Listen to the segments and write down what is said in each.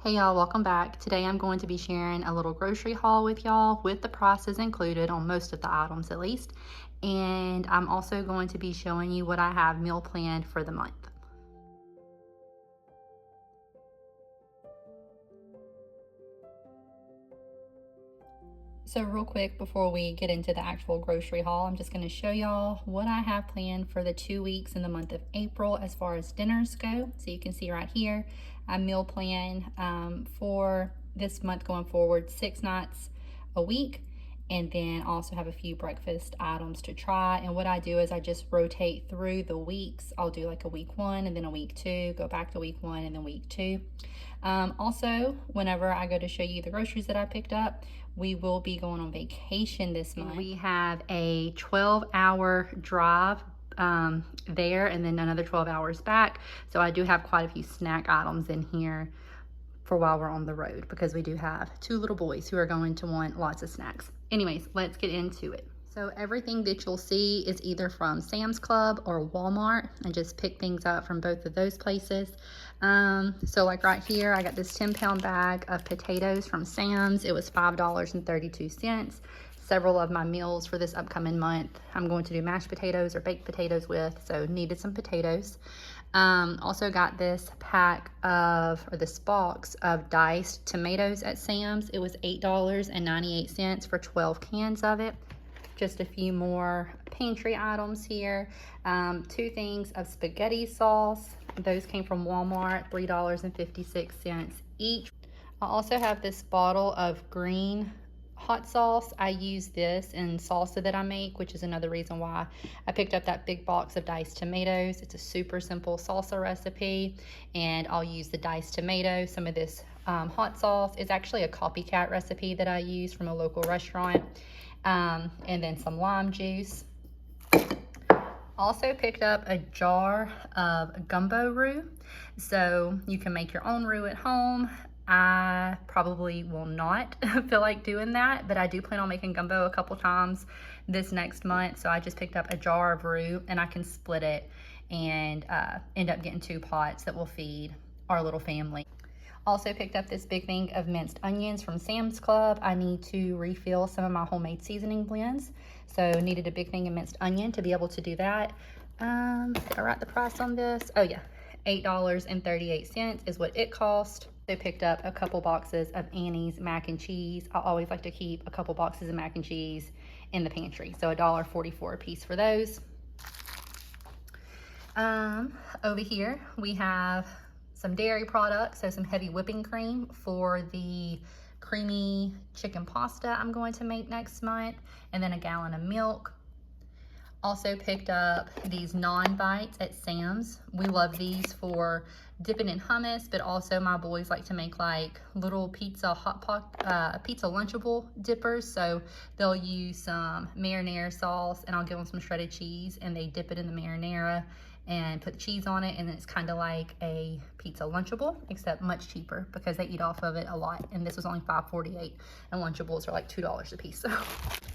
Hey y'all, welcome back. Today I'm going to be sharing a little grocery haul with y'all with the prices included on most of the items at least. And I'm also going to be showing you what I have meal planned for the month. So real quick before we get into the actual grocery haul, I'm just going to show y'all what I have planned for the 2 weeks in the month of April as far as dinners go. So you can see right here, I meal plan for this month going forward 6 nights a week, and then also have a few breakfast items to try. And what I do is I just rotate through the weeks. I'll do like a week 1 and then a week 2, go back to week 1 and then week 2. Also, whenever I go to show you the groceries that I picked up, we will be going on vacation this month. We have a 12-hour drive there and then another 12 hours back. So I do have quite a few snack items in here for while we're on the road, because we do have 2 little boys who are going to want lots of snacks. Anyways, let's get into it. So everything that you'll see is either from Sam's Club or Walmart. I just pick things up from both of those places. So like right here, I got this 10-pound bag of potatoes from Sam's. It was $5.32. Several of my meals for this upcoming month, I'm going to do mashed potatoes or baked potatoes with, so needed some potatoes. Also got this this box of diced tomatoes at Sam's. It was $8.98 for 12 cans of it. Just a few more pantry items here. 2 things of spaghetti sauce. Those came from Walmart, $3.56 each. I also have this bottle of green hot sauce. I use this in salsa that I make, which is another reason why I picked up that big box of diced tomatoes. It's a super simple salsa recipe, and I'll use the diced tomato. Some of this hot sauce is actually a copycat recipe that I use from a local restaurant. And then some lime juice. Also picked up a jar of gumbo roux. So you can make your own roux at home. I probably will not feel like doing that, but I do plan on making gumbo a couple times this next month. So I just picked up a jar of roux, and I can split it and end up getting 2 pots that will feed our little family. Also picked up this big thing of minced onions from Sam's Club. I need to refill some of my homemade seasoning blends. So needed a big thing of minced onion to be able to do that. Did I write the price on this? Oh yeah, $8.38 is what it cost. They picked up a couple boxes of Annie's mac and cheese. I always like to keep a couple boxes of mac and cheese in the pantry. So $1.44 a piece for those. Over here we have some dairy products, so some heavy whipping cream for the creamy chicken pasta I'm going to make next month, and then a gallon of milk. Also picked up these naan bites at Sam's. We love these for dipping in hummus, but also my boys like to make like little pizza pizza Lunchable dippers. So they'll use some marinara sauce, and I'll give them some shredded cheese, and they dip it in the marinara and put cheese on it, and then it's kind of like a pizza Lunchable, except much cheaper because they eat off of it a lot. And this was only $5.48, and Lunchables are like $2 a piece. So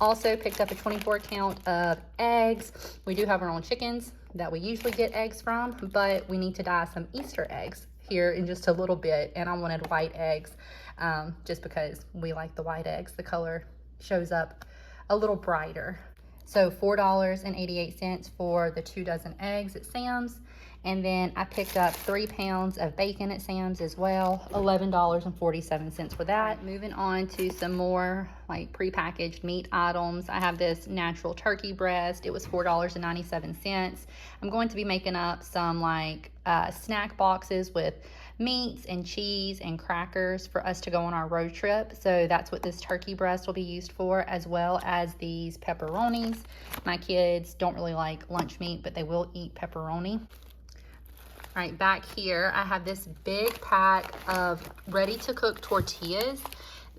also picked up a 24 count of eggs. We do have our own chickens that we usually get eggs from, but we need to dye some Easter eggs here in just a little bit, and I wanted white eggs just because we like the white eggs. The color shows up a little brighter. So $4.88 for the 2 dozen eggs at Sam's. And then I picked up 3 pounds of bacon at Sam's as well, $11.47 for that. Right, moving on to some more like prepackaged meat items. I have this natural turkey breast. It was $4.97. I'm going to be making up some like snack boxes with meats and cheese and crackers for us to go on our road trip. So that's what this turkey breast will be used for, as well as these pepperonis. My kids don't really like lunch meat, but they will eat pepperoni. All right, back here, I have this big pack of ready-to-cook tortillas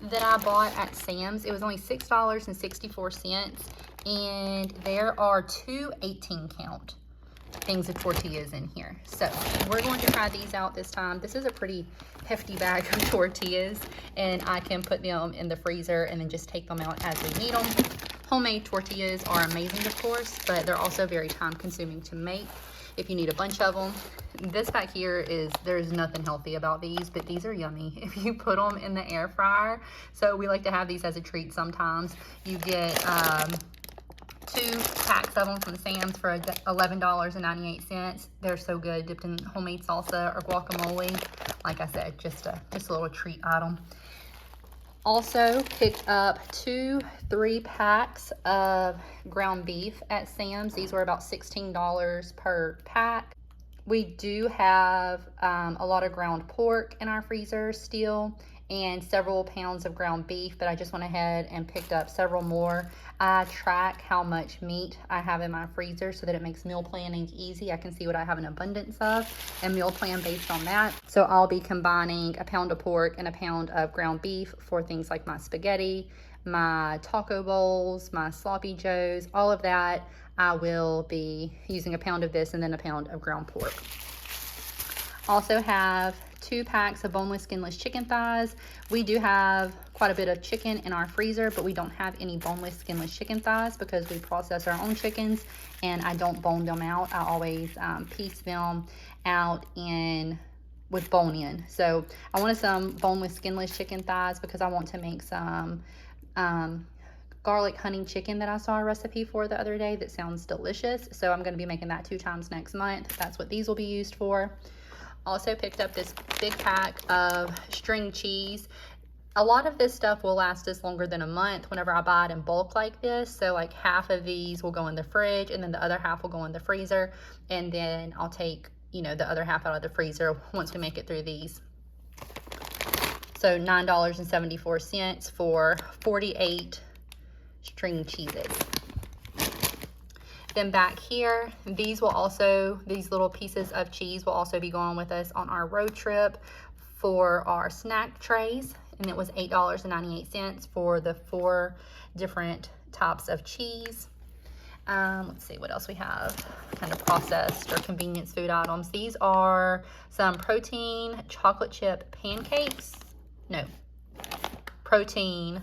that I bought at Sam's. It was only $6.64, and there are 2 18-count things of tortillas in here. So we're going to try these out this time. This is a pretty hefty bag of tortillas, and I can put them in the freezer and then just take them out as we need them. Homemade tortillas are amazing, of course, but they're also very time consuming to make. If you need a bunch of them, this back here is, there's nothing healthy about these, but these are yummy if you put them in the air fryer. So we like to have these as a treat sometimes. You get 2 packs of them from Sam's for $11.98. They're so good, dipped in homemade salsa or guacamole. Like I said, just a little treat item. Also picked up 2 3-packs of ground beef at Sam's. These were about $16 per pack. We do have a lot of ground pork in our freezer still, and several pounds of ground beef, but I just went ahead and picked up several more. I track how much meat I have in my freezer so that it makes meal planning easy. I can see what I have an abundance of and meal plan based on that. So I'll be combining a pound of pork and a pound of ground beef for things like my spaghetti, my taco bowls, my sloppy joes, all of that. I will be using a pound of this and then a pound of ground pork. Also have 2 packs of boneless, skinless chicken thighs. We do have quite a bit of chicken in our freezer, but we don't have any boneless, skinless chicken thighs because we process our own chickens and I don't bone them out. I always piece them out with bone in. So I wanted some boneless, skinless chicken thighs because I want to make some garlic honey chicken that I saw a recipe for the other day that sounds delicious. So I'm going to be making that 2 times next month. That's what these will be used for. Also picked up this big pack of string cheese. A lot of this stuff will last us longer than a month whenever I buy it in bulk like this. So like half of these will go in the fridge and then the other half will go in the freezer. And then I'll take, the other half out of the freezer once we make it through these. So $9.74 for 48 string cheeses. Then back here, these little pieces of cheese will also be going with us on our road trip for our snack trays. And it was $8.98 for the 4 different types of cheese. Let's see what else we have, kind of processed or convenience food items. These are some protein chocolate chip pancakes. No, protein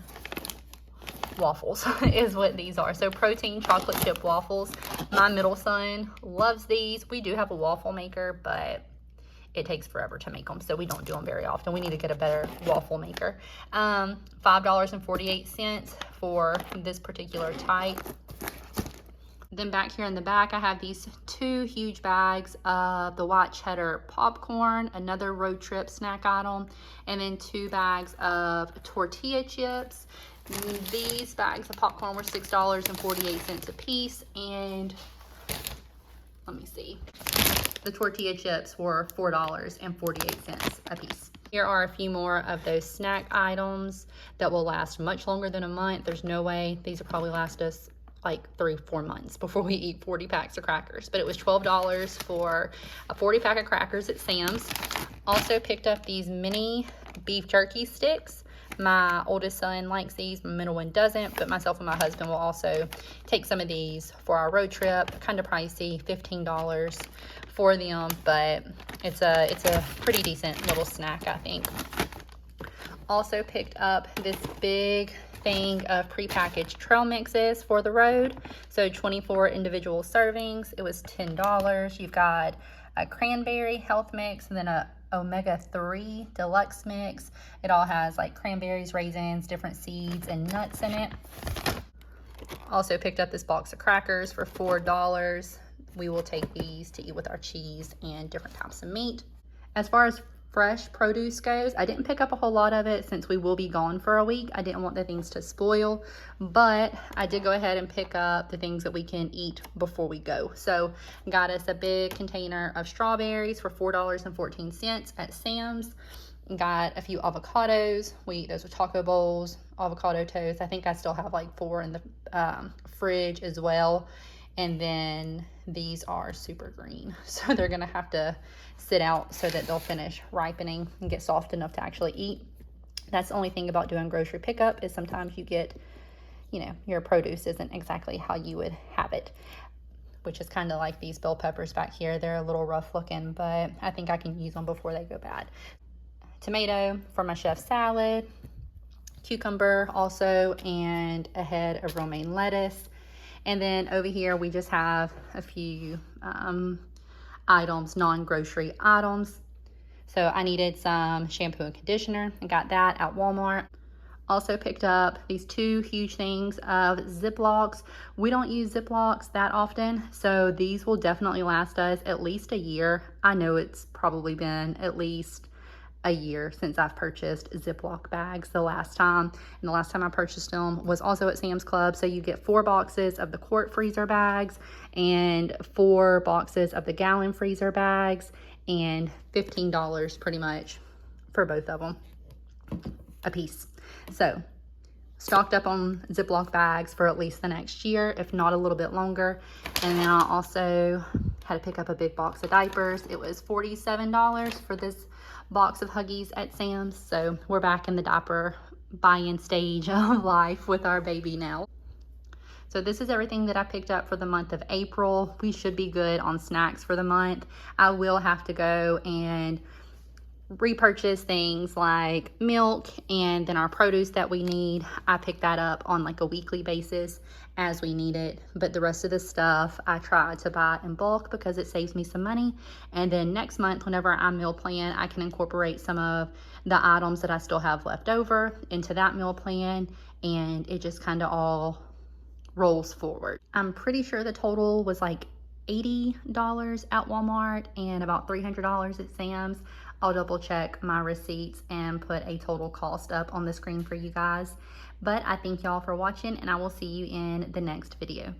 waffles is what these are. So protein chocolate chip waffles. My middle son loves these. We do have a waffle maker, but it takes forever to make them, so we don't do them very often. We need to get a better waffle maker. $5.48 for this particular type. Then back here in the back, I have these 2 huge bags of the white cheddar popcorn, another road trip snack item, and then 2 bags of tortilla chips. These bags of popcorn were $6.48 a piece, and let me see, the tortilla chips were $4.48 a piece. Here are a few more of those snack items that will last much longer than a month. There's no way these will probably last us like 3-4 months before we eat 40 packs of crackers, but it was $12 for a 40 pack of crackers at Sam's. Also picked up these mini beef jerky sticks. My oldest son likes these, my middle one doesn't, but myself and my husband will also take some of these for our road trip. Kind of pricey, $15 for them, but it's a pretty decent little snack, I think. Also picked up this big thing of prepackaged trail mixes for the road. So 24 individual servings. It was $10. You've got a cranberry health mix and then a omega-3 deluxe mix. It all has like cranberries, raisins, different seeds and nuts in it. Also picked up this box of crackers for $4. We will take these to eat with our cheese and different types of meat. As far as fresh produce goes, I didn't pick up a whole lot of it since we will be gone for a week. I didn't want the things to spoil, but I did go ahead and pick up the things that we can eat before we go. So got us a big container of strawberries for $4.14 at Sam's. Got a few avocados. We eat those with taco bowls, avocado toast. I think I still have like 4 in the fridge as well. And then these are super green, so they're gonna have to sit out so that they'll finish ripening and get soft enough to actually eat. That's the only thing about doing grocery pickup is sometimes you get, your produce isn't exactly how you would have it, which is kind of like these bell peppers back here. They're a little rough looking, but I think I can use them before they go bad. Tomato for my chef salad, cucumber also, and a head of romaine lettuce. And then over here, we just have a few items, non-grocery items. So I needed some shampoo and conditioner. I got that at Walmart. Also picked up these 2 huge things of Ziplocs. We don't use Ziplocs that often, so these will definitely last us at least a year. I know it's probably been at least a year since I've purchased Ziploc bags the last time. And the last time I purchased them was also at Sam's Club. So you get 4 boxes of the quart freezer bags and 4 boxes of the gallon freezer bags, and $15 pretty much for both of them a piece. So stocked up on Ziploc bags for at least the next year, if not a little bit longer. And then I also had to pick up a big box of diapers. It was $47 for this box of Huggies at Sam's. So we're back in the diaper buy-in stage of life with our baby now. So this is everything that I picked up for the month of April. We should be good on snacks for the month. I will have to go and repurchase things like milk and then our produce that we need. I pick that up on like a weekly basis as we need it, but the rest of the stuff I try to buy in bulk because it saves me some money. And then next month, whenever I meal plan, I can incorporate some of the items that I still have left over into that meal plan, and it just kind of all rolls forward. I'm pretty sure the total was like $80 at Walmart and about $300 at Sam's. I'll double check my receipts and put a total cost up on the screen for you guys. But I thank y'all for watching, and I will see you in the next video.